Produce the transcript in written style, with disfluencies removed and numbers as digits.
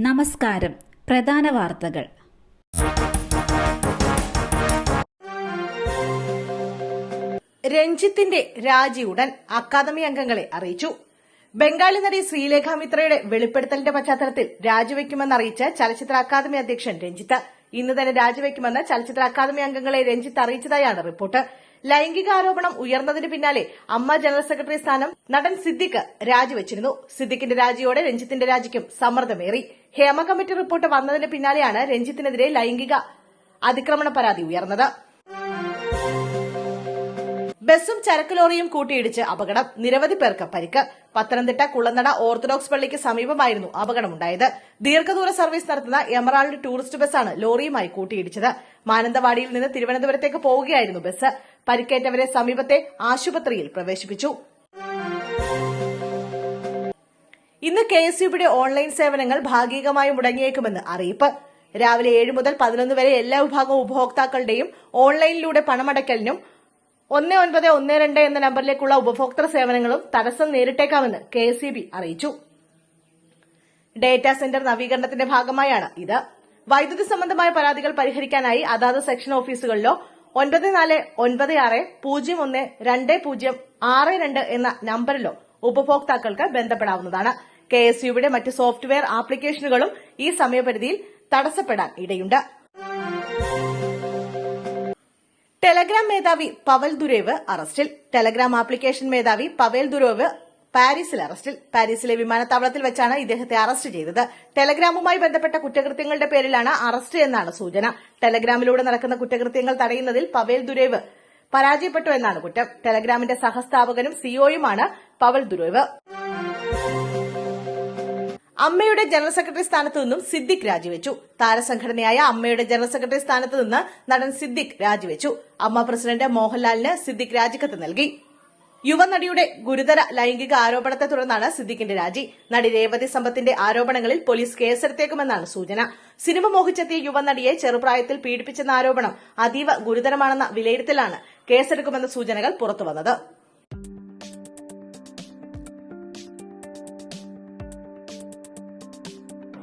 നമസ്കാരം. പ്രധാന വാർത്തകൾ. രഞ്ജിത്തിന്റെ രാജി ഉടൻ അക്കാദമി അംഗങ്ങളെ അറിയിച്ചു. ബംഗാളി നടി ശ്രീലേഖ മിത്രയുടെ വെളിപ്പെടുത്തലിന്റെ പശ്ചാത്തലത്തിൽ രാജിവെക്കുമെന്നറിയിച്ച് ചലച്ചിത്ര അക്കാദമി അധ്യക്ഷൻ രഞ്ജിത്ത് ഇന്ന് തന്നെ രാജിവെക്കുമെന്ന് ചലച്ചിത്ര അക്കാദമി അംഗങ്ങളെ രഞ്ജിത്ത് അറിയിച്ചതായാണ് റിപ്പോർട്ട്. ലൈംഗികാരോപണം ഉയർന്നതിന് പിന്നാലെ അമ്മ ജനറൽ സെക്രട്ടറി സ്ഥാനം നടൻ സിദ്ദിഖ് രാജിവെച്ചിരുന്നു. സിദ്ദിഖിന്റെ രാജിയോടെ രഞ്ജിത്തിന്റെ രാജിക്കും സമ്മർദ്ദമേറി. ഹേമ കമ്മിറ്റി റിപ്പോർട്ട് വന്നതിന് പിന്നാലെയാണ് രഞ്ജിത്തിനെതിരെ ലൈംഗിക അതിക്രമണ പരാതി ഉയർന്നത്. ബസും ചരക്ക് ലോറിയും കൂട്ടിയിടിച്ച് അപകടം, നിരവധി പേർക്ക് പരിക്ക്. പത്തനംതിട്ട കുളനട ഓർത്തഡോക്സ് പള്ളിക്ക് സമീപമായിരുന്നു അപകടമുണ്ടായത്. ദീർഘദൂര സർവീസ് നടത്തുന്ന എമറാൾഡ് ടൂറിസ്റ്റ് ബസ്സാണ് ലോറിയുമായി കൂട്ടിയിടിച്ചത്. മാനന്തവാടിയിൽ നിന്ന് തിരുവനന്തപുരത്തേക്ക് പോവുകയായിരുന്നു ബസ്. പരിക്കേറ്റവരെ സമീപത്തെ ആശുപത്രിയിൽ പ്രവേശിപ്പിച്ചു. ഇന്ന് കെഎസ്ഇബിയുടെ ഓൺലൈൻ സേവനങ്ങൾ ഭാഗികമായി മുടങ്ങിയേക്കുമെന്ന് അറിയിപ്പ്. രാവിലെ 7 മുതൽ 11 വരെ എല്ലാ വിഭാഗം ഉപഭോക്താക്കളുടെയും ഓൺലൈനിലൂടെ പണമടയ്ക്കലിനും 1912 എന്ന നമ്പറിലേക്കുള്ള ഉപഭോക്തൃ സേവനങ്ങളും തടസ്സം നേരിട്ടേക്കാമെന്ന് കെഎസ്ഇബി അറിയിച്ചു. ഡേറ്റാ സെന്റർ നവീകരണത്തിന്റെ ഭാഗമായാണ് ഇത്. വൈദ്യുതി സംബന്ധമായ പരാതികൾ പരിഹരിക്കാനായി അതാത് സെക്ഷൻ ഓഫീസുകളിലോ 9496012062 എന്ന നമ്പറിലോ ഉപഭോക്താക്കൾക്ക് ബന്ധപ്പെടാവുന്നതാണ്. കെഎസ്ഇബിയുടെ മറ്റ് സോഫ്റ്റ്വെയർ ആപ്ലിക്കേഷനുകളും ഈ സമയപരിധിയിൽ തടസ്സപ്പെടാൻ ഇടയുണ്ട്. ടെലഗ്രാം മേധാവി പവൽ ദുരേവ് അറസ്റ്റിൽ. ടെലഗ്രാം ആപ്ലിക്കേഷൻ മേധാവി പവേൽ ദുരേവ് പാരീസിൽ അറസ്റ്റിൽ. പാരീസിലെ വിമാനത്താവളത്തിൽ വെച്ചാണ് ഇദ്ദേഹത്തെ അറസ്റ്റ് ചെയ്തത്. ടെലഗ്രാമുമായി ബന്ധപ്പെട്ട കുറ്റകൃത്യങ്ങളുടെ പേരിലാണ് അറസ്റ്റ് എന്നാണ് സൂചന. ടെലഗ്രാമിലൂടെ നടക്കുന്ന കുറ്റകൃത്യങ്ങൾ തടയുന്നതിൽ പവേൽ ദുരേവ് പരാജയപ്പെട്ടു എന്നാണ് കുറ്റം. ടെലഗ്രാമിന്റെ സഹസ്ഥാപകനും സിഇഒയുമാണ് പവൽ ദുരേവ്. അമ്മയുടെ ജനറൽ സെക്രട്ടറി സ്ഥാനത്ത് നിന്നും സിദ്ദിഖ് രാജിവെച്ചു. താരസംഘടനയായ അമ്മയുടെ ജനറൽ സെക്രട്ടറി സ്ഥാനത്ത് നിന്ന് നടൻ സിദ്ദിഖ് രാജിവെച്ചു. അമ്മ പ്രസിഡന്റ് മോഹൻലാലിന് സിദ്ദിഖ് രാജിക്കത്ത് നൽകി. യുവനടിയുടെ ഗുരുതര ലൈംഗിക ആരോപണത്തെ തുടർന്നാണ് സിദ്ദിഖിന്റെ രാജി. നടി രേവതി സമ്പത്തിന്റെ ആരോപണങ്ങളിൽ പോലീസ് കേസെടുത്തേക്കുമെന്നാണ് സൂചന. സിനിമ മോഹിച്ചെത്തിയ യുവനടിയെ ചെറുപ്രായത്തിൽ പീഡിപ്പിച്ചെന്ന ആരോപണം അതീവ ഗുരുതരമാണെന്ന വിലയിരുത്തലാണ് കേസെടുക്കുമെന്ന സൂചനകൾ പുറത്തുവന്നത്.